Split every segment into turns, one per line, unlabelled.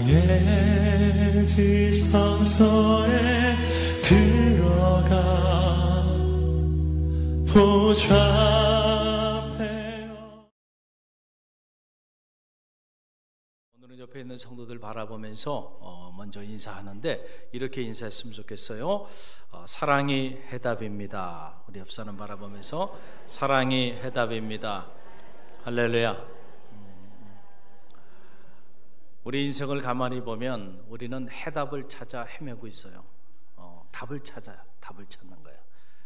사랑의 지성소에 들어가 보좌해요. 오늘은 옆에 있는 성도들 바라보면서 먼저 인사하는데 이렇게 인사했으면 좋겠어요. 사랑이 해답입니다. 우리 옆 사람 바라보면서 사랑이 해답입니다. 할렐루야. 우리 인생을 가만히 보면 우리는 해답을 찾아 헤매고 있어요. 답을 찾아요. 답을 찾는 거예요.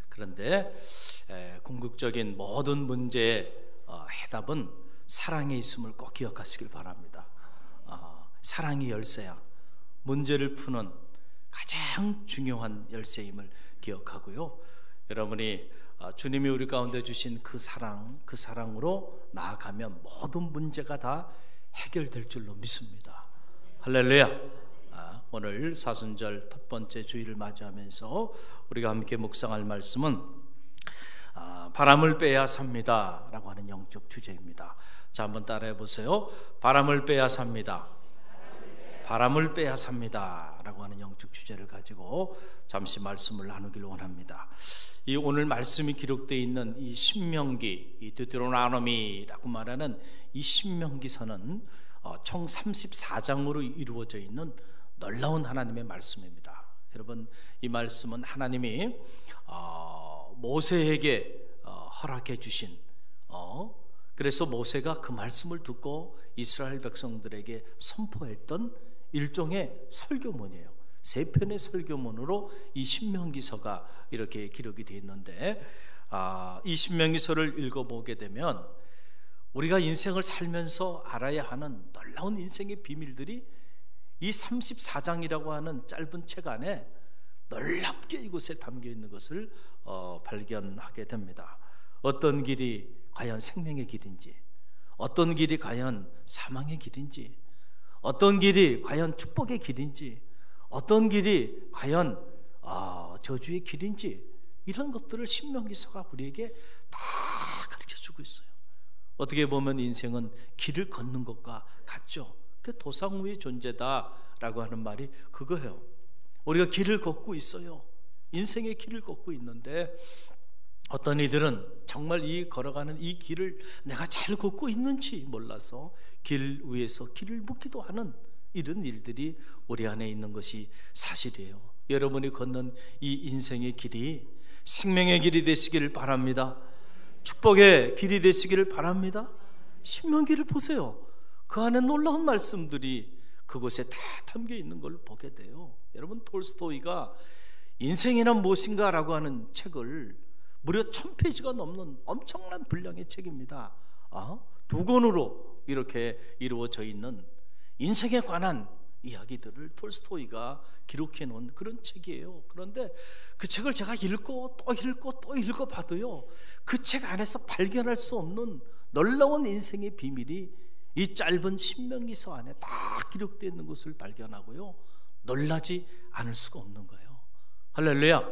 그런데 궁극적인 모든 문제의 해답은 사랑에 있음을 꼭 기억하시길 바랍니다. 사랑이 열쇠야. 문제를 푸는 가장 중요한 열쇠임을 기억하고요. 여러분이 주님이 우리 가운데 주신 그 사랑으로 나아가면 모든 문제가 다 해결될 줄로 믿습니다. 할렐루야. 오늘 사순절 첫 번째 주일을 맞이하면서 우리가 함께 묵상할 말씀은 바람을 빼야 삽니다 라고 하는 영적 주제입니다. 자, 한번 따라해 보세요. 바람을 빼야 삽니다. 바람을 빼야 삽니다 라고 하는 영적 주제를 가지고 잠시 말씀을 나누기를 원합니다. 이 오늘 말씀이 기록되어 있는 이 신명기, 이 데우테로노미라고 말하는 이 신명기서는 총 34장으로 이루어져 있는 놀라운 하나님의 말씀입니다. 여러분, 이 말씀은 하나님이 모세에게 허락해 주신 그래서 모세가 그 말씀을 듣고 이스라엘 백성들에게 선포했던 일종의 설교문이에요. 3편의 설교문으로 이 신명기서가 이렇게 기록이 되어 있는데, 이 신명기서를 읽어보게 되면 우리가 인생을 살면서 알아야 하는 놀라운 인생의 비밀들이 이 34장이라고 하는 짧은 책 안에 놀랍게 이곳에 담겨 있는 것을 발견하게 됩니다. 어떤 길이 과연 생명의 길인지, 어떤 길이 과연 사망의 길인지, 어떤 길이 과연 축복의 길인지, 어떤 길이 과연 저주의 길인지, 이런 것들을 신명기서가 우리에게 다 가르쳐주고 있어요. 어떻게 보면 인생은 길을 걷는 것과 같죠. 그 도상 위의 존재다라고 하는 말이 그거예요. 우리가 길을 걷고 있어요. 인생의 길을 걷고 있는데 어떤 이들은 정말 이 걸어가는 이 길을 내가 잘 걷고 있는지 몰라서 길 위에서 길을 묻기도 하는 이런 일들이 우리 안에 있는 것이 사실이에요. 여러분이 걷는 이 인생의 길이 생명의 길이 되시기를 바랍니다. 축복의 길이 되시기를 바랍니다. 신명기를 보세요. 그 안에 놀라운 말씀들이 그곳에 다 담겨 있는 걸 보게 돼요. 여러분, 톨스토이가 인생이란 무엇인가 라고 하는 책을 무려 1000페이지가 넘는 엄청난 분량의 책입니다. 2권으로 이렇게 이루어져 있는 인생에 관한 이야기들을 톨스토이가 기록해 놓은 그런 책이에요. 그런데 그 책을 제가 읽고 또 읽고 또 읽어봐도요, 그 책 안에서 발견할 수 없는 놀라운 인생의 비밀이 이 짧은 신명기서 안에 다 기록되어 있는 것을 발견하고요, 놀라지 않을 수가 없는 거예요. 할렐루야.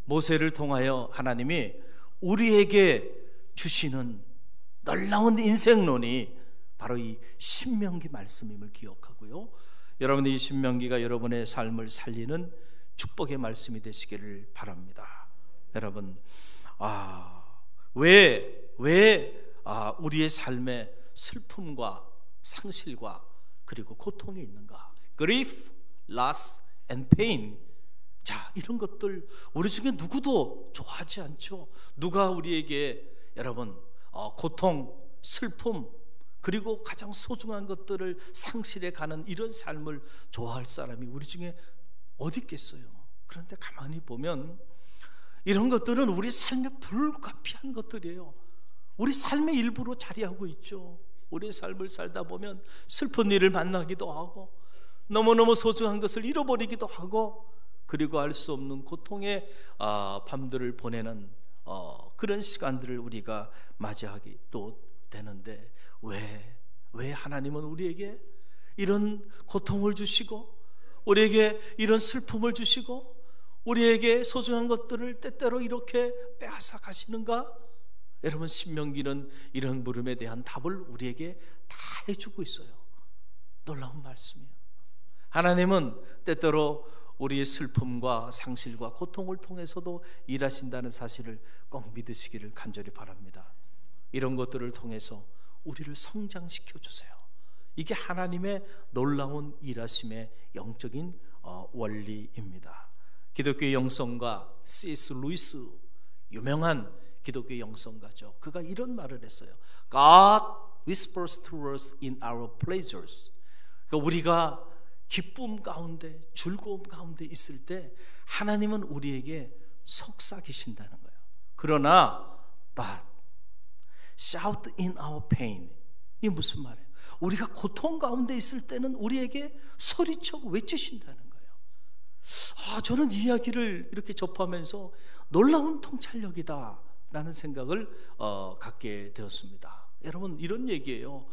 모세를 통하여 하나님이 우리에게 주시는 놀라운 인생론이 바로 이 신명기 말씀임을 기억하고요, 여러분의 이 신명기가 여러분의 삶을 살리는 축복의 말씀이 되시기를 바랍니다. 여러분, 왜 우리의 삶에 슬픔과 상실과 그리고 고통이 있는가? Grief, loss and pain. 자, 이런 것들 우리 중에 누구도 좋아하지 않죠. 누가 우리에게 여러분 고통, 슬픔 그리고 가장 소중한 것들을 상실해 가는 이런 삶을 좋아할 사람이 우리 중에 어디 있겠어요? 그런데 가만히 보면 이런 것들은 우리 삶에 불가피한 것들이에요. 우리 삶의 일부로 자리하고 있죠. 우리의 삶을 살다 보면 슬픈 일을 만나기도 하고 너무너무 소중한 것을 잃어버리기도 하고 그리고 알 수 없는 고통의 밤들을 보내는 그런 시간들을 우리가 맞이하게 또 되는데, 왜 하나님은 우리에게 이런 고통을 주시고 우리에게 이런 슬픔을 주시고 우리에게 소중한 것들을 때때로 이렇게 빼앗아 가시는가? 여러분, 신명기는 이런 물음에 대한 답을 우리에게 다 해주고 있어요. 놀라운 말씀이에요. 하나님은 때때로 우리의 슬픔과 상실과 고통을 통해서도 일하신다는 사실을 꼭 믿으시기를 간절히 바랍니다. 이런 것들을 통해서 우리를 성장시켜 주세요. 이게 하나님의 놀라운 일하심의 영적인 원리입니다. 기독교의 영성가 C.S. 루이스, 유명한 기독교의 영성가죠. 그가 이런 말을 했어요. God whispers to us in our pleasures. 그러니까 우리가 기쁨 가운데, 즐거움 가운데 있을 때 하나님은 우리에게 속삭이신다는 거예요. 그러나 but shout in our pain. 이게 무슨 말이에요? 우리가 고통 가운데 있을 때는 우리에게 소리쳐 외치신다는 거예요. 저는 이 이야기를 이렇게 접하면서 놀라운 통찰력이다 라는 생각을 갖게 되었습니다. 여러분, 이런 얘기예요.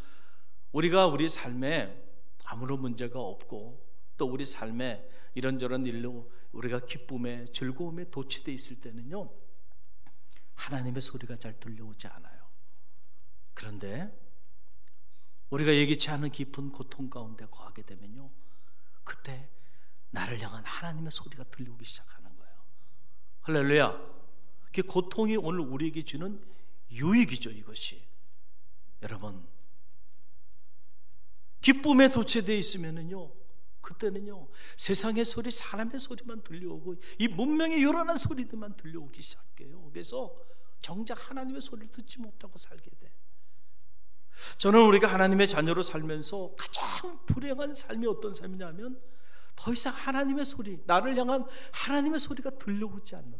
우리가 우리 삶에 아무런 문제가 없고 또 우리 삶에 이런저런 일로 우리가 기쁨에 즐거움에 도취되어 있을 때는요, 하나님의 소리가 잘 들려오지 않아요. 그런데 우리가 예기치 않은 깊은 고통 가운데 거하게 되면요, 그때 나를 향한 하나님의 소리가 들려오기 시작하는 거예요. 할렐루야. 그 고통이 오늘 우리에게 주는 유익이죠. 이것이 여러분, 기쁨에 도취되어 있으면은요, 그때는요 세상의 소리, 사람의 소리만 들려오고 이 문명의 요란한 소리들만 들려오기 시작해요. 그래서 정작 하나님의 소리를 듣지 못하고 살게 돼. 저는 우리가 하나님의 자녀로 살면서 가장 불행한 삶이 어떤 삶이냐면 더 이상 하나님의 소리, 나를 향한 하나님의 소리가 들려오지 않는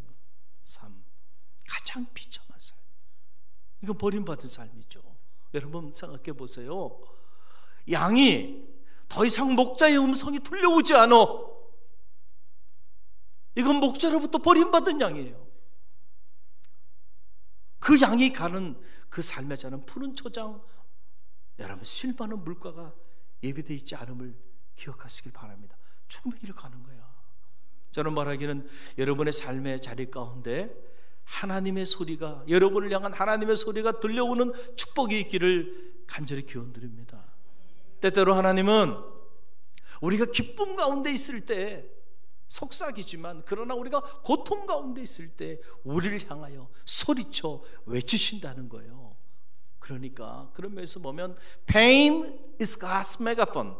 삶, 가장 비참한 삶. 이건 버림받은 삶이죠. 여러분 생각해 보세요. 양이 더 이상 목자의 음성이 들려오지 않아. 이건 목자로부터 버림받은 양이에요. 그 양이 가는 그 삶의 자는 푸른 초장, 여러분 실만한 물가가 예비되어 있지 않음을 기억하시길 바랍니다. 죽음의 길을 가는 거야. 저는 말하기는 여러분의 삶의 자리 가운데 하나님의 소리가, 여러분을 향한 하나님의 소리가 들려오는 축복이 있기를 간절히 기원드립니다. 때때로 하나님은 우리가 기쁨 가운데 있을 때 속삭이지만, 그러나 우리가 고통 가운데 있을 때 우리를 향하여 소리쳐 외치신다는 거예요. 그러니까 그런 면에서 보면 pain is God's megaphone,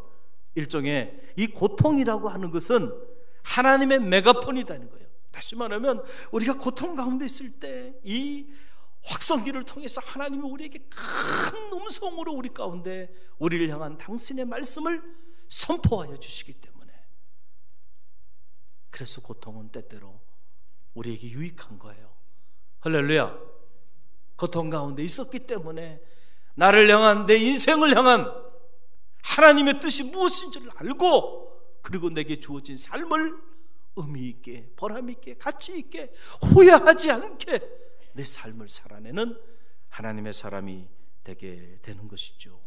일종의 이 고통이라고 하는 것은 하나님의 메가폰이라는 거예요. 다시 말하면 우리가 고통 가운데 있을 때 이 확성기를 통해서 하나님이 우리에게 큰 음성으로 우리 가운데 우리를 향한 당신의 말씀을 선포하여 주시기 때문에, 그래서 고통은 때때로 우리에게 유익한 거예요. 할렐루야. 고통 가운데 있었기 때문에 나를 향한, 내 인생을 향한 하나님의 뜻이 무엇인지를 알고, 그리고 내게 주어진 삶을 의미 있게, 보람 있게, 가치 있게, 후회하지 않게 내 삶을 살아내는 하나님의 사람이 되게 되는 것이죠.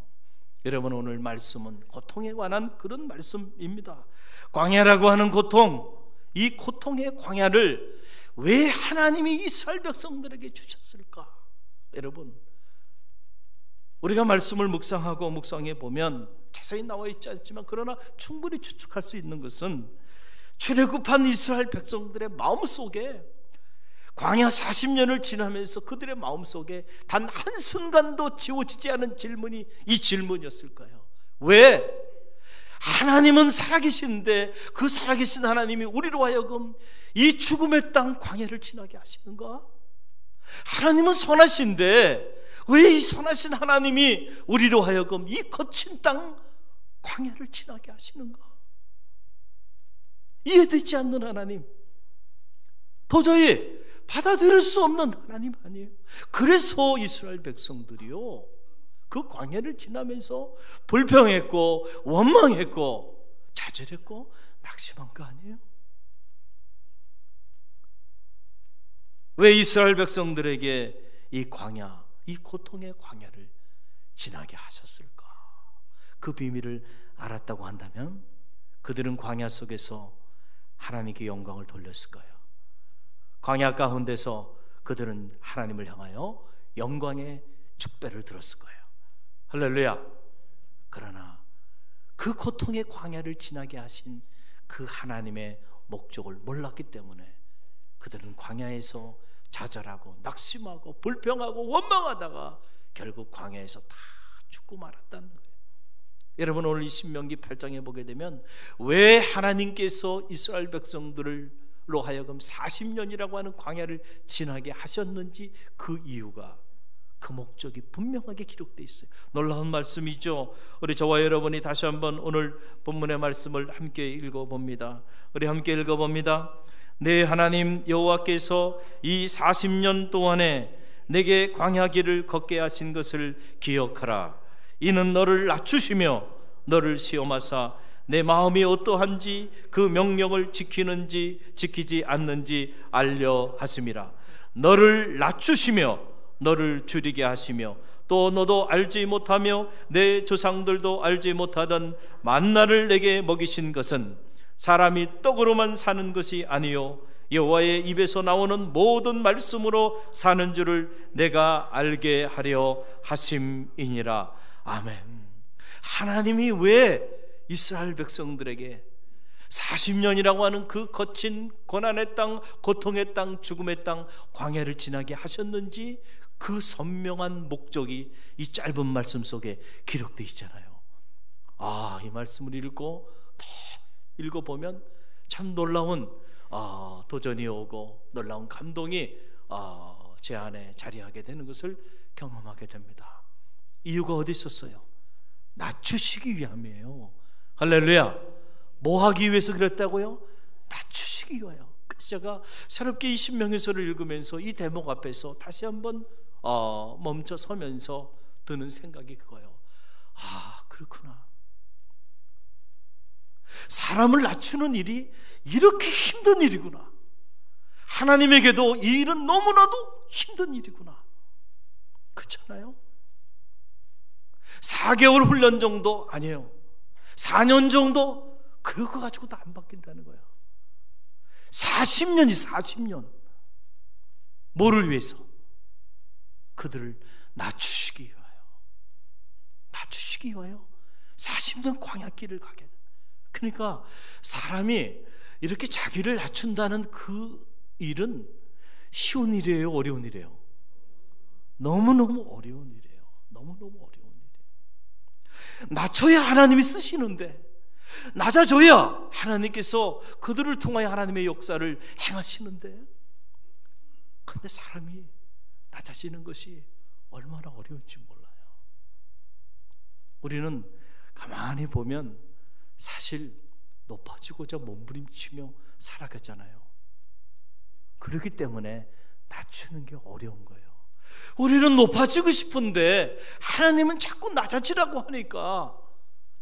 여러분, 오늘 말씀은 고통에 관한 그런 말씀입니다. 광야라고 하는 고통, 이 고통의 광야를 왜 하나님이 이스라엘 백성들에게 주셨을까? 여러분, 우리가 말씀을 묵상하고 묵상해 보면 자세히 나와 있지 않지만 그러나 충분히 추측할 수 있는 것은 출애굽한 이스라엘 백성들의 마음속에 광야 40년을 지나면서 그들의 마음속에 단 한순간도 지워지지 않은 질문이 이 질문이었을 거예요. 왜? 하나님은 살아계시는데 그 살아계신 하나님이 우리로 하여금 이 죽음의 땅 광야를 지나게 하시는가? 하나님은 선하신데 왜 이 선하신 하나님이 우리로 하여금 이 거친 땅 광야를 지나게 하시는가? 이해되지 않는 하나님, 도저히 받아들일 수 없는 하나님 아니에요. 그래서 이스라엘 백성들이요, 그 광야를 지나면서 불평했고 원망했고 좌절했고 낙심한 거 아니에요? 왜 이스라엘 백성들에게 이 광야, 이 고통의 광야를 지나게 하셨을까? 그 비밀을 알았다고 한다면 그들은 광야 속에서 하나님께 영광을 돌렸을 거예요. 광야 가운데서 그들은 하나님을 향하여 영광의 축배를 들었을 거예요. 할렐루야. 그러나 그 고통의 광야를 지나게 하신 그 하나님의 목적을 몰랐기 때문에 그들은 광야에서 좌절하고 낙심하고 불평하고 원망하다가 결국 광야에서 다 죽고 말았다는 거예요. 여러분, 오늘 이 신명기 8장에 보게 되면 왜 하나님께서 이스라엘 백성들로 하여금 40년이라고 하는 광야를 지나게 하셨는지 그 이유가, 그 목적이 분명하게 기록되어 있어요. 놀라운 말씀이죠. 우리 저와 여러분이 다시 한번 오늘 본문의 말씀을 함께 읽어봅니다. 우리 함께 읽어봅니다. 내 하나님 여호와께서 이 40년 동안에 내게 광야길을 걷게 하신 것을 기억하라. 이는 너를 낮추시며 너를 시험하사 내 마음이 어떠한지 그 명령을 지키는지 지키지 않는지 알려 하심이라. 너를 낮추시며 너를 줄이게 하시며 또 너도 알지 못하며 내 조상들도 알지 못하던 만나를 내게 먹이신 것은 사람이 떡으로만 사는 것이 아니요 여호와의 입에서 나오는 모든 말씀으로 사는 줄을 내가 알게 하려 하심이니라. 아멘. 하나님이 왜 이스라엘 백성들에게 40년이라고 하는 그 거친 고난의 땅, 고통의 땅, 죽음의 땅, 광야를 지나게 하셨는지 그 선명한 목적이 이 짧은 말씀 속에 기록되어 있잖아요. 이 말씀을 읽고 더 읽어보면 참 놀라운 도전이 오고 놀라운 감동이 제 안에 자리하게 되는 것을 경험하게 됩니다. 이유가 어디 있었어요? 낮추시기 위함이에요. 할렐루야. 뭐 하기 위해서 그랬다고요? 낮추시기 위하여. 그래서 제가 새롭게 이 신명기서를 읽으면서 이 대목 앞에서 다시 한번 멈춰 서면서 드는 생각이 그거예요. 그렇구나. 사람을 낮추는 일이 이렇게 힘든 일이구나. 하나님에게도 이 일은 너무나도 힘든 일이구나. 그렇잖아요? 4개월 훈련 정도 아니에요. 4년 정도 그거 가지고도 안 바뀐다는 거예요. 40년이 40년. 뭐를 위해서? 그들을 낮추시기 위하여. 낮추시기 위하여 40년 광야길을 가게 돼. 그러니까 사람이 이렇게 자기를 낮춘다는 그 일은 쉬운 일이에요? 어려운 일이에요? 너무너무 어려운 일이에요. 너무너무 어려운 일이에요. 낮춰야 하나님이 쓰시는데, 낮아져야 하나님께서 그들을 통하여 하나님의 역사를 행하시는데, 근데 사람이 낮아지는 것이 얼마나 어려운지 몰라요. 우리는 가만히 보면 사실 높아지고자 몸부림치며 살아갔잖아요. 그렇기 때문에 낮추는 게 어려운 거예요. 우리는 높아지고 싶은데 하나님은 자꾸 낮아지라고 하니까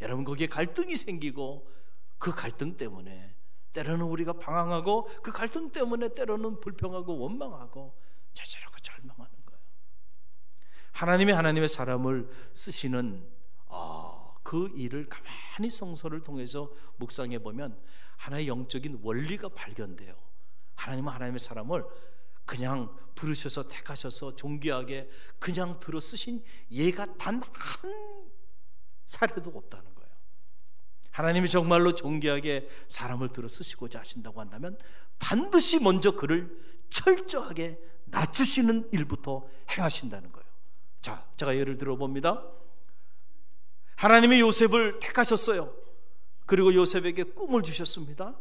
여러분 거기에 갈등이 생기고, 그 갈등 때문에 때로는 우리가 방황하고, 그 갈등 때문에 때로는 불평하고 원망하고 좌절하고 절망하는 거예요. 하나님의 사람을 쓰시는 그 일을 가만히 성서를 통해서 묵상해 보면 하나의 영적인 원리가 발견돼요. 하나님은 하나님의 사람을 그냥 부르셔서 택하셔서 존귀하게 그냥 들어 쓰신 예가 단 한 사례도 없다는 거예요. 하나님이 정말로 존귀하게 사람을 들어 쓰시고자 하신다고 한다면 반드시 먼저 그를 철저하게 낮추시는 일부터 행하신다는 거예요. 자, 제가 예를 들어 봅니다. 하나님이 요셉을 택하셨어요. 그리고 요셉에게 꿈을 주셨습니다.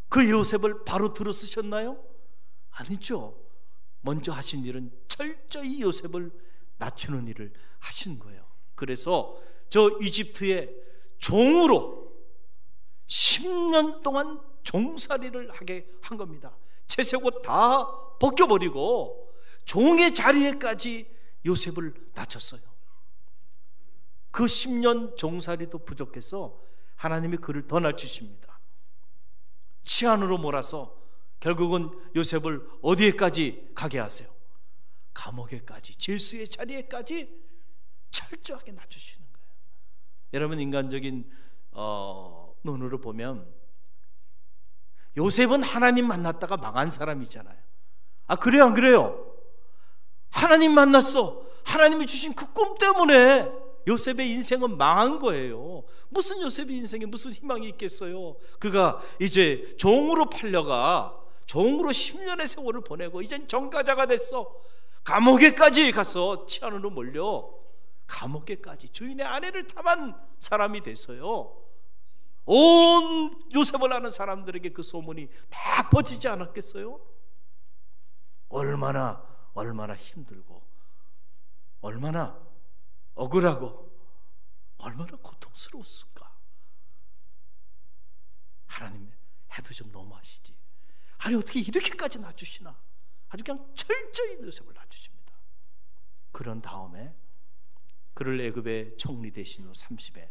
그 요셉을 바로 들어 쓰셨나요? 아니죠. 먼저 하신 일은 철저히 요셉을 낮추는 일을 하신 거예요. 그래서 저 이집트의 종으로 10년 동안 종살이를 하게 한 겁니다. 채색옷 다 벗겨버리고 종의 자리에까지 요셉을 낮췄어요. 그 10년 종살이도 부족해서 하나님이 그를 더 낮추십니다. 치안으로 몰아서 결국은 요셉을 어디에까지 가게 하세요? 감옥에까지, 죄수의 자리에까지 철저하게 낮추시는 거예요. 여러분, 인간적인 눈으로 보면 요셉은 하나님 만났다가 망한 사람이잖아요. 그래요 안 그래요? 하나님 만났어. 하나님이 주신 그 꿈 때문에 요셉의 인생은 망한 거예요. 무슨 요셉의 인생에 무슨 희망이 있겠어요? 그가 이제 종으로 팔려가 종으로 10년의 세월을 보내고 이젠 전과자가 됐어. 감옥에까지 가서 치안으로 몰려 감옥에까지 주인의 아내를 탐한 사람이 됐어요. 온 요셉을 아는 사람들에게 그 소문이 다 퍼지지 않았겠어요? 얼마나 힘들고 얼마나 억울하고 얼마나 고통스러웠을까. 하나님, 해도 좀 너무하시지. 아니 어떻게 이렇게까지 놔주시나. 아주 그냥 철저히 요셉을 놔주십니다. 그런 다음에 그를 애굽의 총리 대신 후 30에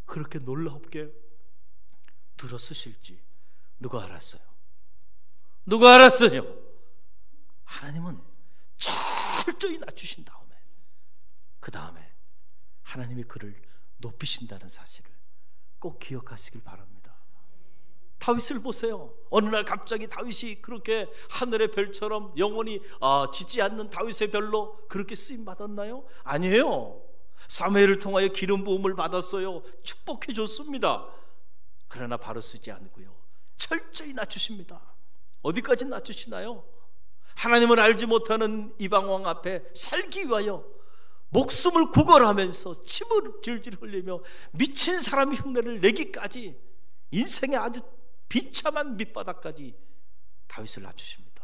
그렇게 놀랍게 들어쓰실지 누가 알았어요? 누가 알았어요? 하나님은 철저히 낮추신 다음에 그 다음에 하나님이 그를 높이신다는 사실을 꼭 기억하시길 바랍니다. 다윗을 보세요. 어느 날 갑자기 다윗이 그렇게 하늘의 별처럼 영원히 지지 않는 다윗의 별로 그렇게 쓰임 받았나요? 아니에요. 사무엘을 통하여 기름 부음을 받았어요. 축복해 줬습니다. 그러나 바로 쓰지 않고요, 철저히 낮추십니다. 어디까지 낮추시나요? 하나님을 알지 못하는 이방왕 앞에 살기 위하여 목숨을 구걸하면서 침을 질질 흘리며 미친 사람의 흉내를 내기까지 인생의 아주 비참한 밑바닥까지 다윗을 낮추십니다.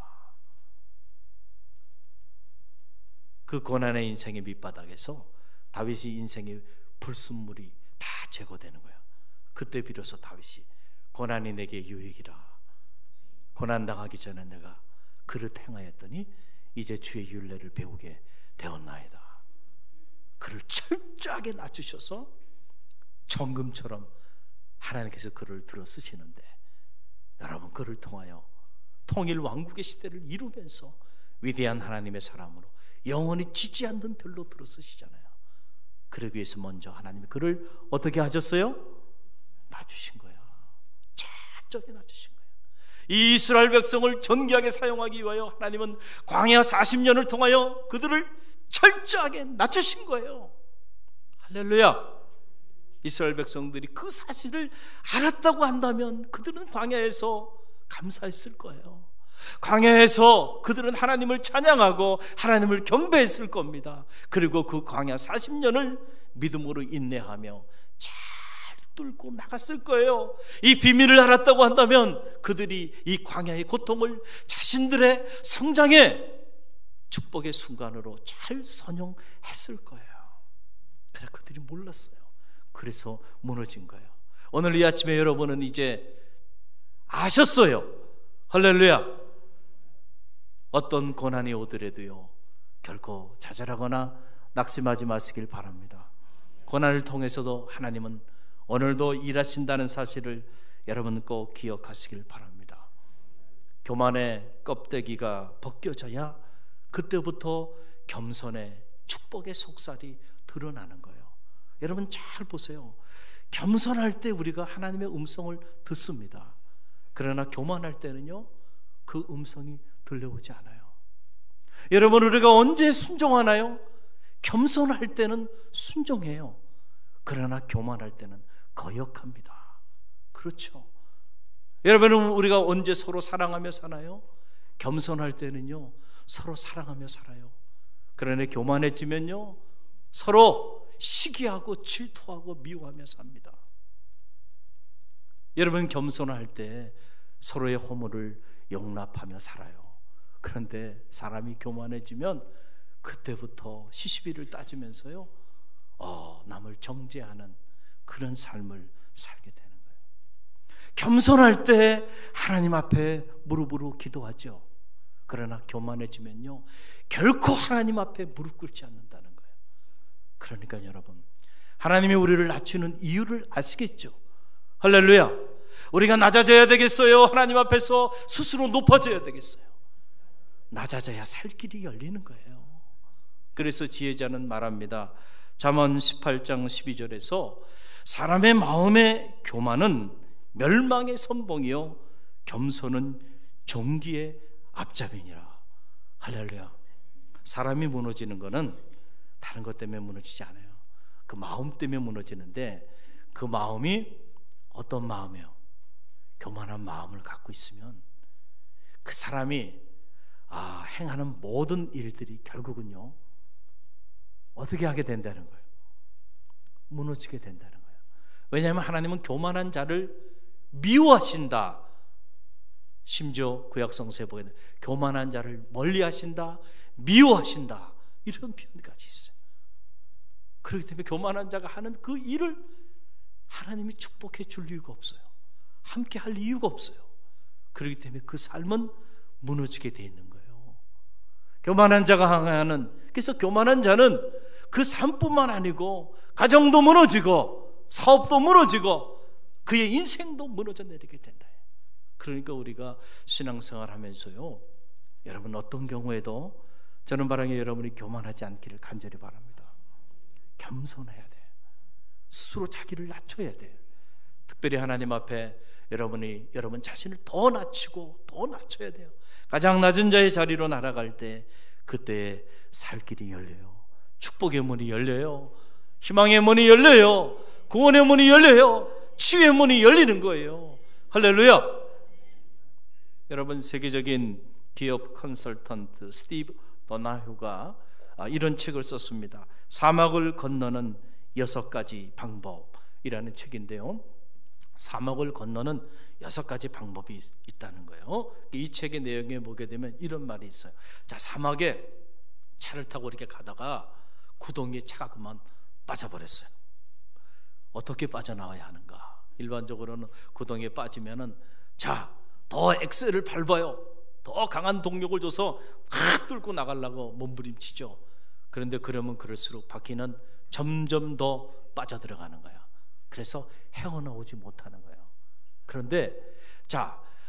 그 고난의 인생의 밑바닥에서 다윗이 인생의 불순물이 다 제거되는 거야. 그때 비로소 다윗이 고난이 내게 유익이라. 고난당하기 전에 내가 그릇 행하였더니 이제 주의 율례를 배우게 되었나이다. 그를 철저하게 낮추셔서 정금처럼 하나님께서 그를 들어 쓰시는데, 여러분, 그를 통하여 통일 왕국의 시대를 이루면서 위대한 하나님의 사람으로 영원히 지지 않는 별로 들어 쓰시잖아요. 그러기 위해서 먼저 하나님이 그를 어떻게 하셨어요? 낮추신 거예요. 철저히 낮추신 거예요. 이 이스라엘 백성을 존귀하게 사용하기 위하여 하나님은 광야 40년을 통하여 그들을 철저하게 낮추신 거예요. 할렐루야. 이스라엘 백성들이 그 사실을 알았다고 한다면 그들은 광야에서 감사했을 거예요. 광야에서 그들은 하나님을 찬양하고 하나님을 경배했을 겁니다. 그리고 그 광야 40년을 믿음으로 인내하며 잘 뚫고 나갔을 거예요. 이 비밀을 알았다고 한다면 그들이 이 광야의 고통을 자신들의 성장의 축복의 순간으로 잘 선용했을 거예요. 그러나 그들이 몰랐어요. 그래서 무너진 거예요. 오늘 이 아침에 여러분은 이제 아셨어요. 할렐루야. 어떤 고난이 오더라도요, 결코 좌절하거나 낙심하지 마시길 바랍니다. 고난을 통해서도 하나님은 오늘도 일하신다는 사실을 여러분 꼭 기억하시길 바랍니다. 교만의 껍데기가 벗겨져야 그때부터 겸손의 축복의 속살이 드러나는 거예요. 여러분 잘 보세요. 겸손할 때 우리가 하나님의 음성을 듣습니다. 그러나 교만할 때는요, 그 음성이 들려오지 않아요. 여러분, 우리가 언제 순종하나요? 겸손할 때는 순종해요. 그러나 교만할 때는 거역합니다. 그렇죠. 여러분은 우리가 언제 서로 사랑하며 사나요? 겸손할 때는요, 서로 사랑하며 살아요. 그러나 교만해지면요, 서로 시기하고 질투하고 미워하며 삽니다. 여러분, 겸손할 때 서로의 허물을 용납하며 살아요. 그런데 사람이 교만해지면 그때부터 시시비를 따지면서요, 남을 정죄하는 그런 삶을 살게 되는 거예요. 겸손할 때 하나님 앞에 무릎으로 기도하죠. 그러나 교만해지면요, 결코 하나님 앞에 무릎 꿇지 않는다는 거예요. 그러니까 여러분, 하나님이 우리를 낮추는 이유를 아시겠죠? 할렐루야. 우리가 낮아져야 되겠어요? 하나님 앞에서 스스로 높아져야 되겠어요? 낮아져야 살 길이 열리는 거예요. 그래서 지혜자는 말합니다. 잠언 18장 12절에서 사람의 마음의 교만은 멸망의 선봉이요 겸손은 존귀의 앞잡이니라. 할렐루야. 사람이 무너지는 것은 다른 것 때문에 무너지지 않아요. 그 마음 때문에 무너지는데, 그 마음이 어떤 마음이에요? 교만한 마음을 갖고 있으면 그 사람이 행하는 모든 일들이 결국은요, 어떻게 하게 된다는 거예요? 무너지게 된다는 거예요. 왜냐하면 하나님은 교만한 자를 미워하신다. 심지어 구약성서에 보게 되면 교만한 자를 멀리하신다, 미워하신다, 이런 표현까지 있어요. 그렇기 때문에 교만한 자가 하는 그 일을 하나님이 축복해 줄 이유가 없어요. 함께 할 이유가 없어요. 그렇기 때문에 그 삶은 무너지게 돼 있는 거예요. 교만한 자가 항하는, 그래서 교만한 자는 그 삶뿐만 아니고 가정도 무너지고 사업도 무너지고 그의 인생도 무너져 내리게 된다. 그러니까 우리가 신앙생활 하면서요, 여러분 어떤 경우에도 저는 바라기 여러분이 교만하지 않기를 간절히 바랍니다. 겸손해야 돼. 스스로 자기를 낮춰야 돼. 특별히 하나님 앞에 여러분 자신을 더 낮추고 더 낮춰야 돼요. 가장 낮은 자의 자리로 날아갈 때 그때 살 길이 열려요. 축복의 문이 열려요. 희망의 문이 열려요. 구원의 문이 열려요. 치유의 문이 열리는 거예요. 할렐루야. 여러분, 세계적인 기업 컨설턴트 스티브 도나휴가 이런 책을 썼습니다. 사막을 건너는 6가지 방법이라는 책인데요, 사막을 건너는 6가지 방법이 있다는 거예요. 이 책의 내용에 보게 되면 이런 말이 있어요. 자, 사막에 차를 타고 이렇게 가다가 구덩이에 차가 그만 빠져버렸어요. 어떻게 빠져나와야 하는가? 일반적으로는 구덩이에 빠지면은 더 엑셀을 밟아요. 더 강한 동력을 줘서 뚫고 나가려고 몸부림치죠. 그런데 그러면 그럴수록 바퀴는 점점 더 빠져들어가는 거야. 그래서 헤어나오지 못하는 거예요. 그런데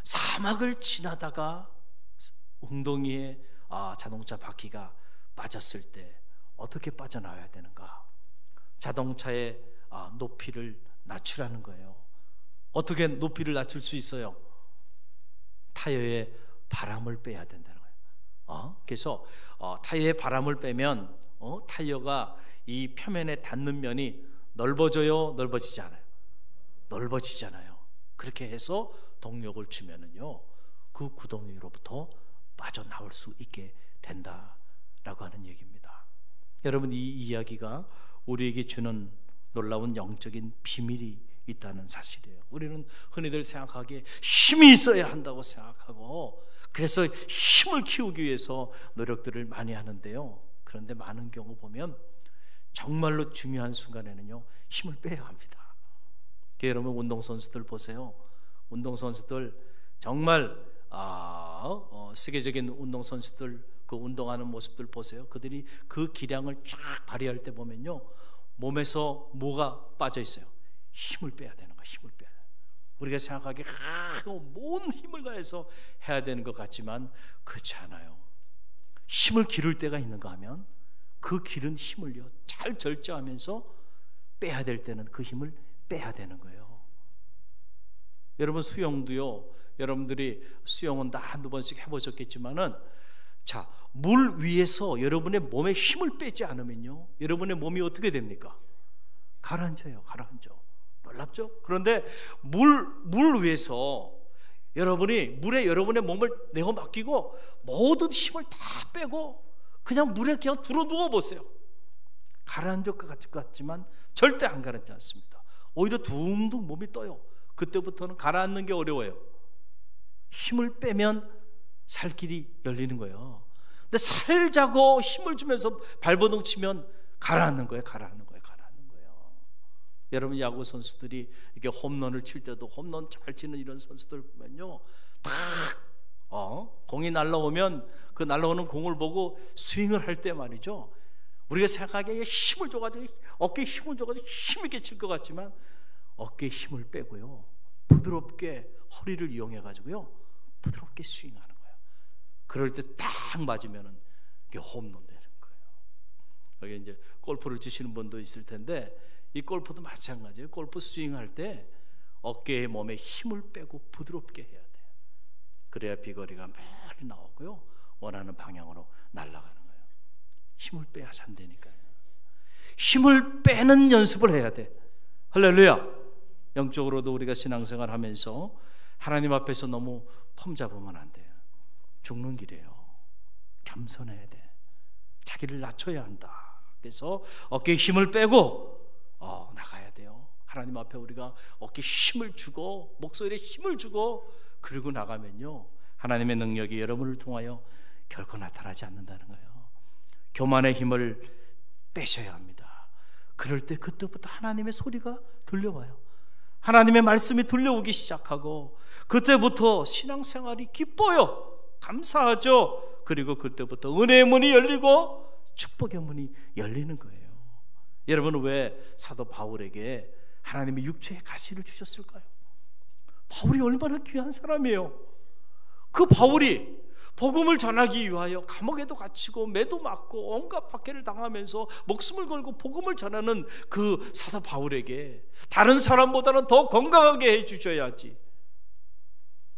사막을 지나다가 웅덩이에 자동차 바퀴가 빠졌을 때 어떻게 빠져나와야 되는가? 자동차의 높이를 낮추라는 거예요. 어떻게 높이를 낮출 수 있어요? 타이어에 바람을 빼야 된다는 거예요. 그래서 타이어에 바람을 빼면 타이어가 이 표면에 닿는 면이 넓어져요? 넓어지지 않아요? 넓어지잖아요. 그렇게 해서 동력을 주면은요, 그 구덩이로부터 빠져나올 수 있게 된다라고 하는 얘기입니다. 여러분, 이 이야기가 우리에게 주는 놀라운 영적인 비밀이 있다는 사실이에요. 우리는 흔히들 생각하기에 힘이 있어야 한다고 생각하고, 그래서 힘을 키우기 위해서 노력들을 많이 하는데요, 그런데 많은 경우 보면 정말로 중요한 순간에는요, 힘을 빼야 합니다. 여러분, 운동선수들 보세요. 운동선수들 정말 세계적인 운동선수들 그 운동하는 모습들 보세요. 그들이 그 기량을 쫙 발휘할 때 보면요, 몸에서 뭐가 빠져 있어요? 힘을 빼야 되는 거야. 힘을 빼야 돼. 우리가 생각하기에 온 힘을 다해서 해야 되는 것 같지만 그렇지 않아요. 힘을 기를 때가 있는가 하면 그 기른 힘을요, 잘 절제하면서 빼야 될 때는 그 힘을 빼야 되는 거예요. 여러분, 수영도요, 여러분들이 수영은 다 한두 번씩 해보셨겠지만은, 물 위에서 여러분의 몸에 힘을 빼지 않으면요, 여러분의 몸이 어떻게 됩니까? 가라앉아요. 가라앉아. 놀랍죠? 그런데 물 위에서 여러분이 물에 여러분의 몸을 내어 맡기고 모든 힘을 다 빼고 그냥 물에 그냥 들어 누워 보세요. 가라앉을 것 같지만 절대 안 가라앉지 않습니다. 오히려 둥둥 몸이 떠요. 그때부터는 가라앉는 게 어려워요. 힘을 빼면 살 길이 열리는 거예요. 근데 살자고 힘을 주면서 발버둥 치면 가라앉는 거예요. 가라앉는 거예요. 가라앉는 거예요. 여러분, 야구 선수들이 이렇게 홈런을 칠 때도 홈런 잘 치는 이런 선수들 보면요, 딱 공이 날라오면 그 날라오는 공을 보고 스윙을 할 때 말이죠, 우리가 생각하기에 힘을 줘가지고 어깨에 힘을 줘가지고 힘있게 칠 것 같지만 어깨에 힘을 빼고요, 부드럽게 허리를 이용해가지고요, 부드럽게 스윙하는 거예요. 그럴 때 딱 맞으면은 이게 홈런 되는 거예요. 여기 이제 골프를 치시는 분도 있을 텐데, 이 골프도 마찬가지예요. 골프 스윙할 때 어깨에 몸에 힘을 빼고 부드럽게 해야 돼요. 그래야 비거리가 많이 나오고요, 원하는 방향으로 날아가는 거예요. 힘을 빼야 산다니까요. 힘을 빼는 연습을 해야 돼. 할렐루야. 영적으로도 우리가 신앙생활 하면서 하나님 앞에서 너무 폼 잡으면 안 돼요. 죽는 길이에요. 겸손해야 돼. 자기를 낮춰야 한다. 그래서 어깨에 힘을 빼고 나가야 돼요. 하나님 앞에 우리가 어깨에 힘을 주고 목소리에 힘을 주고 그리고 나가면요, 하나님의 능력이 여러분을 통하여 결코 나타나지 않는다는 거예요. 교만의 힘을 빼셔야 합니다. 그럴 때 그때부터 하나님의 소리가 들려와요. 하나님의 말씀이 들려오기 시작하고 그때부터 신앙생활이 기뻐요. 감사하죠. 그리고 그때부터 은혜의 문이 열리고 축복의 문이 열리는 거예요. 여러분은 왜 사도 바울에게 하나님의 육체의 가시를 주셨을까요? 바울이 얼마나 귀한 사람이에요. 그 바울이 복음을 전하기 위하여 감옥에도 갇히고 매도 맞고 온갖 박해를 당하면서 목숨을 걸고 복음을 전하는 그 사도 바울에게 다른 사람보다는 더 건강하게 해주셔야지.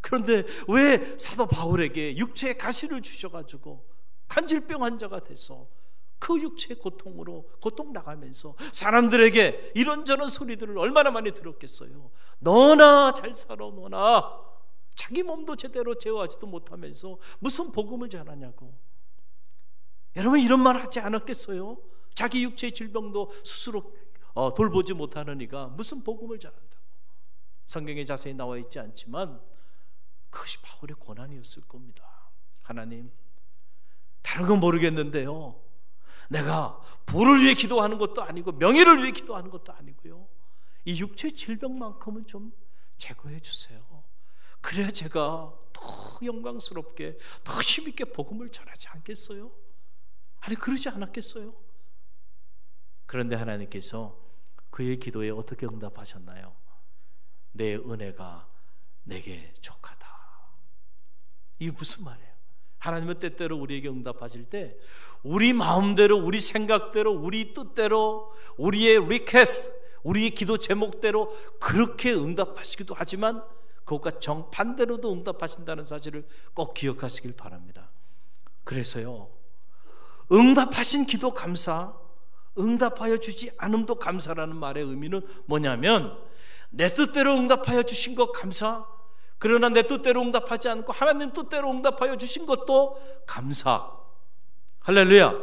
그런데 왜 사도 바울에게 육체의 가시를 주셔가지고 간질병 환자가 돼서 그 육체의 고통으로 고통 나가면서 사람들에게 이런저런 소리들을 얼마나 많이 들었겠어요. 너나 잘 살아, 너나. 자기 몸도 제대로 제어하지도 못하면서 무슨 복음을 전하냐고. 여러분 이런 말 하지 않았겠어요? 자기 육체의 질병도 스스로 돌보지 못하는 이가 무슨 복음을 전한다고. 성경에 자세히 나와 있지 않지만 그것이 바울의 고난이었을 겁니다. 하나님, 다른 건 모르겠는데요, 내가 부를 위해 기도하는 것도 아니고 명예를 위해 기도하는 것도 아니고요, 이 육체의 질병만큼은 좀 제거해 주세요. 그래야 제가 더 영광스럽게 더 힘있게 복음을 전하지 않겠어요? 아니 그러지 않았겠어요? 그런데 하나님께서 그의 기도에 어떻게 응답하셨나요? 내 은혜가 내게 족하다. 이게 무슨 말이에요? 하나님은 때때로 우리에게 응답하실 때 우리 마음대로, 우리 생각대로, 우리 뜻대로, 우리의 리퀘스트, 우리의 기도 제목대로 그렇게 응답하시기도 하지만 그것과 정반대로도 응답하신다는 사실을 꼭 기억하시길 바랍니다. 그래서요, 응답하신 기도 감사, 응답하여 주지 않음도 감사라는 말의 의미는 뭐냐면 내 뜻대로 응답하여 주신 것 감사, 그러나 내 뜻대로 응답하지 않고 하나님 뜻대로 응답하여 주신 것도 감사. 할렐루야.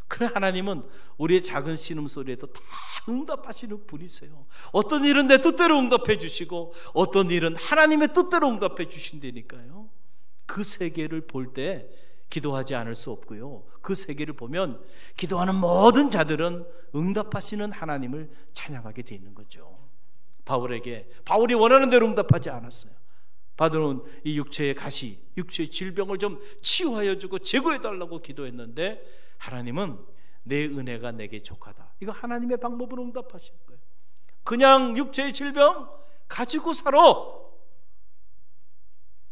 그래, 하나님은 우리의 작은 신음소리에도 다 응답하시는 분이세요. 어떤 일은 내 뜻대로 응답해 주시고 어떤 일은 하나님의 뜻대로 응답해 주신다니까요. 그 세계를 볼 때 기도하지 않을 수 없고요, 그 세계를 보면 기도하는 모든 자들은 응답하시는 하나님을 찬양하게 돼 있는 거죠. 바울이 원하는 대로 응답하지 않았어요. 바울은 이 육체의 가시, 육체의 질병을 좀 치유하여 주고 제거해 달라고 기도했는데 하나님은 내 은혜가 내게 족하다. 이거 하나님의 방법으로 응답하신 거예요. 그냥 육체의 질병 가지고 살아.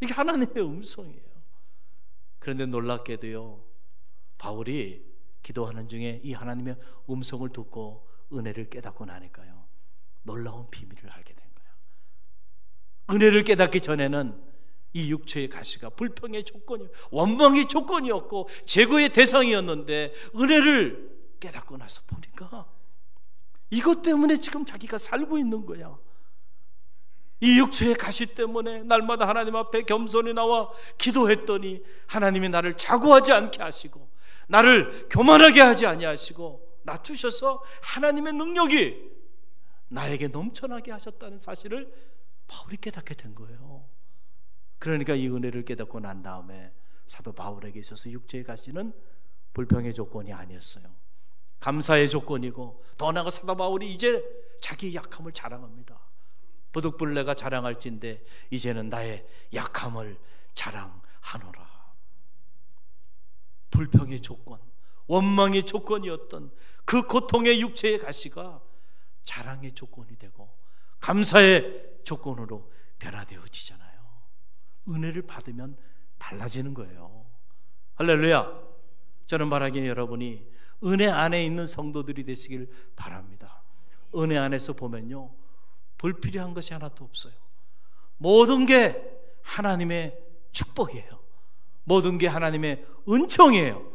이게 하나님의 음성이에요. 그런데 놀랍게도요, 바울이 기도하는 중에 이 하나님의 음성을 듣고 은혜를 깨닫고 나니까요, 놀라운 비밀을 알게 된 거예요. 은혜를 깨닫기 전에는 이 육체의 가시가 불평의 조건이, 원망의 조건이었고 제거의 대상이었는데 은혜를 깨닫고 나서 보니까 이것 때문에 지금 자기가 살고 있는 거야. 이 육체의 가시 때문에 날마다 하나님 앞에 겸손히 나와 기도했더니 하나님이 나를 자고하지 않게 하시고 나를 교만하게 하지 아니하시고 낮추셔서 하나님의 능력이 나에게 넘쳐나게 하셨다는 사실을 바울이 깨닫게 된 거예요. 그러니까 이 은혜를 깨닫고 난 다음에 사도 바울에게 있어서 육체의 가시는 불평의 조건이 아니었어요. 감사의 조건이고, 더 나아가 사도 바울이 이제 자기의 약함을 자랑합니다. 부득불 내가 자랑할진대 이제는 나의 약함을 자랑하노라. 불평의 조건, 원망의 조건이었던 그 고통의 육체의 가시가 자랑의 조건이 되고 감사의 조건으로 변화되어지잖아요. 은혜를 받으면 달라지는 거예요. 할렐루야. 저는 바라기에 여러분이 은혜 안에 있는 성도들이 되시길 바랍니다. 은혜 안에서 보면요, 불필요한 것이 하나도 없어요. 모든 게 하나님의 축복이에요. 모든 게 하나님의 은총이에요.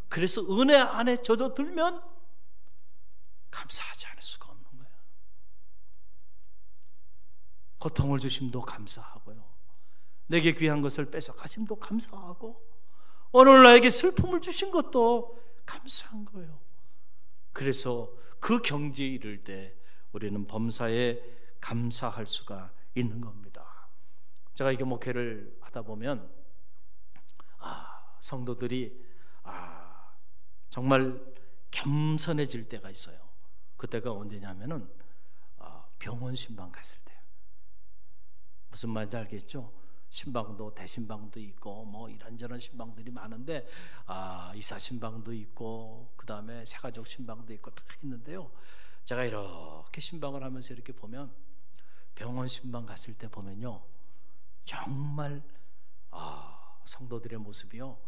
그래서 은혜 안에 젖어들면 감사하지 않을 수가 없는 거예요. 고통을 주심도 감사하고요, 내게 귀한 것을 뺏어가심도 감사하고, 오늘 나에게 슬픔을 주신 것도 감사한 거예요. 그래서 그 경지에 이를 때 우리는 범사에 감사할 수가 있는 겁니다. 제가 이게 목회를 하다 보면 성도들이 정말 겸손해질 때가 있어요. 그때가 언제냐면은 병원 신방 갔을 때요. 무슨 말인지 알겠죠? 신방도 대신방도 있고 뭐 이런저런 신방들이 많은데 이사 신방도 있고 그 다음에 새가족 신방도 있고 다 있는데요, 제가 이렇게 신방을 하면서 이렇게 보면 병원 신방 갔을 때 보면요, 정말 성도들의 모습이요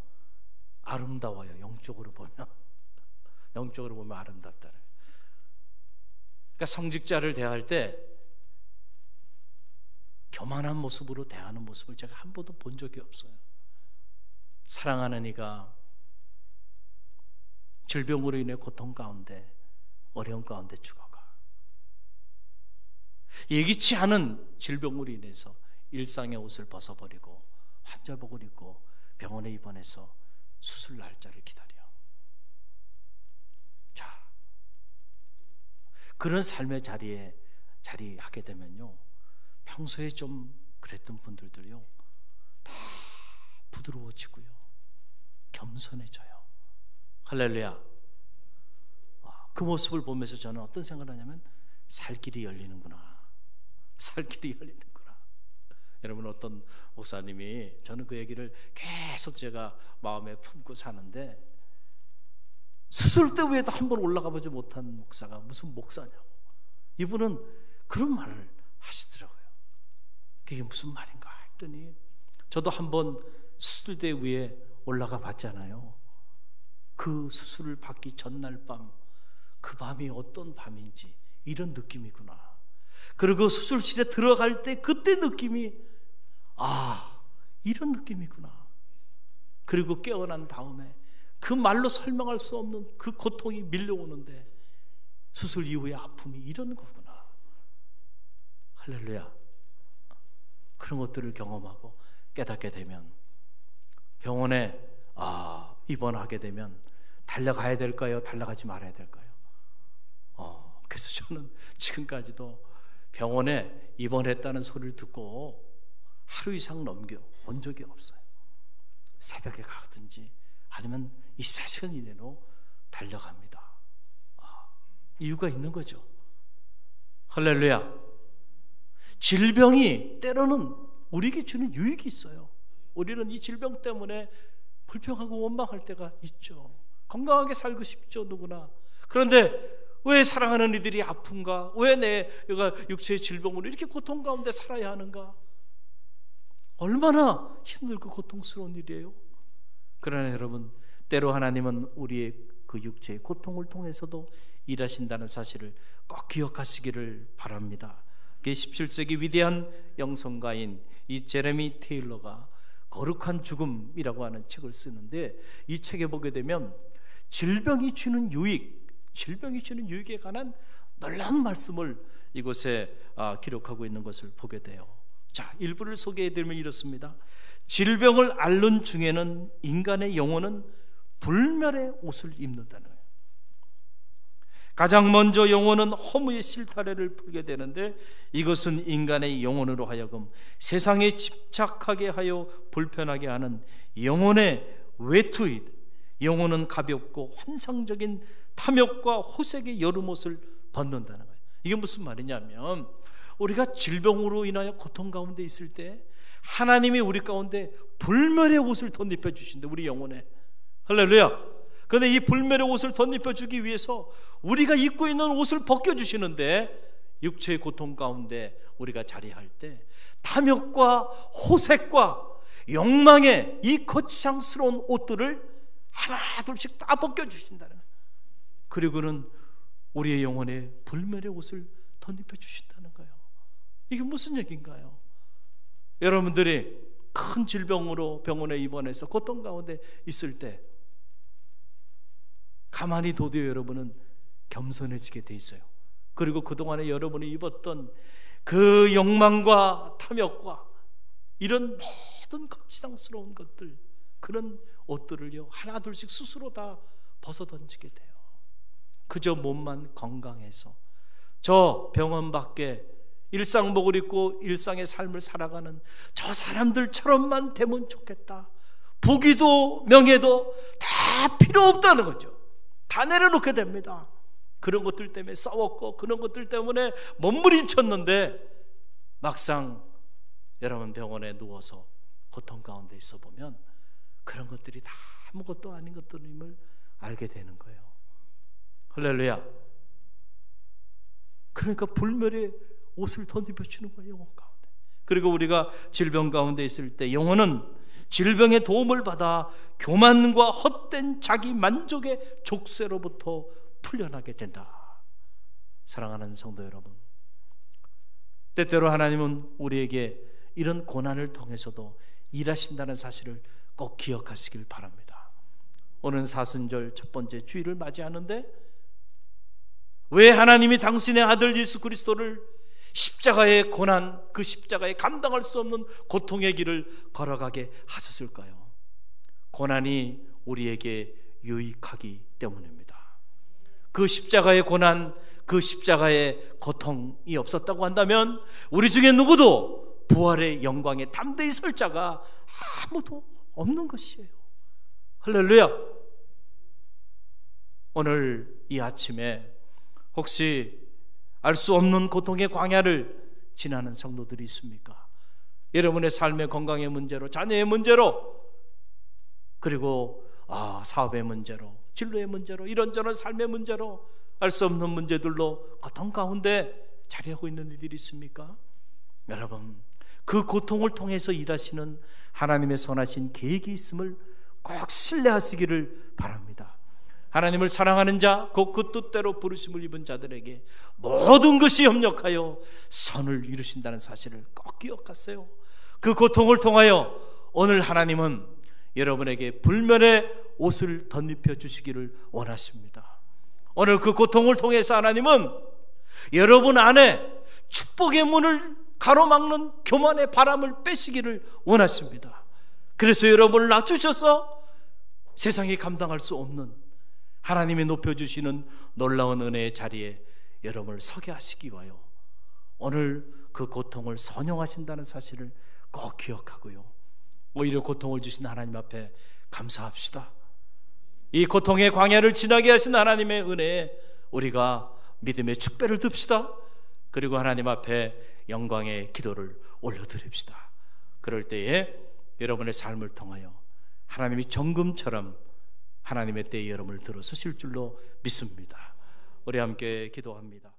아름다워요. 영적으로 보면 아름답다는. 그러니까 성직자를 대할 때 교만한 모습으로 대하는 모습을 제가 한 번도 본 적이 없어요. 사랑하는 이가 질병으로 인해 고통 가운데, 어려움 가운데 죽어가, 예기치 않은 질병으로 인해서 일상의 옷을 벗어버리고 환자복을 입고 병원에 입원해서 수술 날짜를 기다려. 자, 그런 삶의 자리하게 되면요, 평소에 좀 그랬던 분들도요 다 부드러워지고요, 겸손해져요. 할렐루야. 그 모습을 보면서 저는 어떤 생각을 하냐면, 살 길이 열리는구나. 여러분, 어떤 목사님이, 저는 그 얘기를 계속 제가 마음에 품고 사는데, 수술대 위에도 한 번 올라가 보지 못한 목사가 무슨 목사냐고, 이분은 그런 말을 하시더라고요. 그게 무슨 말인가 했더니, 저도 한번 수술대 위에 올라가 봤잖아요. 그 수술을 받기 전날 밤, 그 밤이 어떤 밤인지 이런 느낌이구나. 그리고 수술실에 들어갈 때 그때 느낌이 이런 느낌이구나. 그리고 깨어난 다음에 그 말로 설명할 수 없는 그 고통이 밀려오는데, 수술 이후의 아픔이 이런 거구나. 할렐루야. 그런 것들을 경험하고 깨닫게 되면, 병원에 입원하게 되면 달려가야 될까요? 달려가지 말아야 될까요? 그래서 저는 지금까지도 병원에 입원했다는 소리를 듣고 하루 이상 넘겨본 적이 없어요. 새벽에 가든지 아니면 24시간 이내로 달려갑니다. 이유가 있는 거죠. 할렐루야. 질병이 때로는 우리에게 주는 유익이 있어요. 우리는 이 질병 때문에 불평하고 원망할 때가 있죠. 건강하게 살고 싶죠, 누구나. 그런데 왜 사랑하는 이들이 아픈가? 왜 내가 육체의 질병으로 이렇게 고통 가운데 살아야 하는가? 얼마나 힘들고 고통스러운 일이에요. 그러나 여러분, 때로 하나님은 우리의 그 육체의 고통을 통해서도 일하신다는 사실을 꼭 기억하시기를 바랍니다. 17세기 위대한 영성가인 이 제레미 테일러가 거룩한 죽음이라고 하는 책을 쓰는데, 이 책에 보게 되면 질병이 주는 유익에 관한 놀라운 말씀을 이곳에 기록하고 있는 것을 보게 돼요. 자, 일부를 소개해드리면 이렇습니다. 질병을 앓는 중에는 인간의 영혼은 불멸의 옷을 입는다는 거예요. 가장 먼저 영혼은 허무의 실타래를 풀게 되는데, 이것은 인간의 영혼으로 하여금 세상에 집착하게 하여 불편하게 하는 영혼의 외투이다. 영혼은 가볍고 환상적인 탐욕과 호색의 여름옷을 벗는다는 거예요. 이게 무슨 말이냐면, 우리가 질병으로 인하여 고통 가운데 있을 때 하나님이 우리 가운데 불멸의 옷을 덧입혀 주신다, 우리 영혼에. 할렐루야. 그런데 이 불멸의 옷을 덧입혀 주기 위해서 우리가 입고 있는 옷을 벗겨주시는데, 육체의 고통 가운데 우리가 자리할 때 탐욕과 호색과 욕망의 이 거창스러운 옷들을 하나 둘씩 다 벗겨주신다는 거예요. 그리고는 우리의 영혼에 불멸의 옷을 덧입혀 주신다는 거예요. 이게 무슨 얘기인가요? 여러분들이 큰 질병으로 병원에 입원해서 고통 가운데 있을 때 가만히 둬도 여러분은 겸손해지게 돼 있어요. 그리고 그동안에 여러분이 입었던 그 욕망과 탐욕과 이런 모든 거치장스러운 것들, 그런 옷들을요 하나둘씩 스스로 다 벗어던지게 돼요. 그저 몸만 건강해서 저 병원 밖에 일상복을 입고 일상의 삶을 살아가는 저 사람들처럼만 되면 좋겠다. 부귀도 명예도 다 필요 없다는 거죠. 다 내려놓게 됩니다. 그런 것들 때문에 싸웠고 그런 것들 때문에 몸부림쳤는데 막상 여러분 병원에 누워서 고통 가운데 있어 보면 그런 것들이 다 아무것도 아닌 것들임을 알게 되는 거예요. 할렐루야. 그러니까 불멸의 옷을 더 입혀주는 거예요, 영혼 가운데. 그리고 우리가 질병 가운데 있을 때 영혼은 질병의 도움을 받아 교만과 헛된 자기 만족의 족쇄로부터 풀려나게 된다. 사랑하는 성도 여러분, 때때로 하나님은 우리에게 이런 고난을 통해서도 일하신다는 사실을 꼭 기억하시길 바랍니다. 오늘 사순절 첫 번째 주일을 맞이하는데 왜 하나님이 당신의 아들 예수 그리스도를 십자가의 고난, 그 십자가에 감당할 수 없는 고통의 길을 걸어가게 하셨을까요? 고난이 우리에게 유익하기 때문입니다. 그 십자가의 고난, 그 십자가의 고통이 없었다고 한다면 우리 중에 누구도 부활의 영광에 담대히 설 자가 아무도 없는 것이에요. 할렐루야. 오늘 이 아침에 혹시 알 수 없는 고통의 광야를 지나는 성도들이 있습니까? 여러분의 삶의 건강의 문제로, 자녀의 문제로, 그리고 사업의 문제로, 진로의 문제로, 이런저런 삶의 문제로, 알 수 없는 문제들로 고통 가운데 자리하고 있는 이들이 있습니까? 여러분, 그 고통을 통해서 일하시는 하나님의 선하신 계획이 있음을 꼭 신뢰하시기를 바랍니다. 하나님을 사랑하는 자, 곧 그 뜻대로 부르심을 입은 자들에게 모든 것이 협력하여 선을 이루신다는 사실을 꼭 기억하세요. 그 고통을 통하여 오늘 하나님은 여러분에게 불멸의 옷을 덧입혀 주시기를 원하십니다. 오늘 그 고통을 통해서 하나님은 여러분 안에 축복의 문을 가로막는 교만의 바람을 빼시기를 원하십니다. 그래서 여러분을 낮추셔서 세상이 감당할 수 없는 하나님이 높여주시는 놀라운 은혜의 자리에 여러분을 서게 하시기 위하여 오늘 그 고통을 선용하신다는 사실을 꼭 기억하고요, 오히려 고통을 주신 하나님 앞에 감사합시다. 이 고통의 광야를 지나게 하신 하나님의 은혜에 우리가 믿음의 축배를 듭시다. 그리고 하나님 앞에 영광의 기도를 올려드립시다. 그럴 때에 여러분의 삶을 통하여 하나님이 정금처럼 하나님의 때에 여러분을 들어서실 줄로 믿습니다. 우리 함께 기도합니다.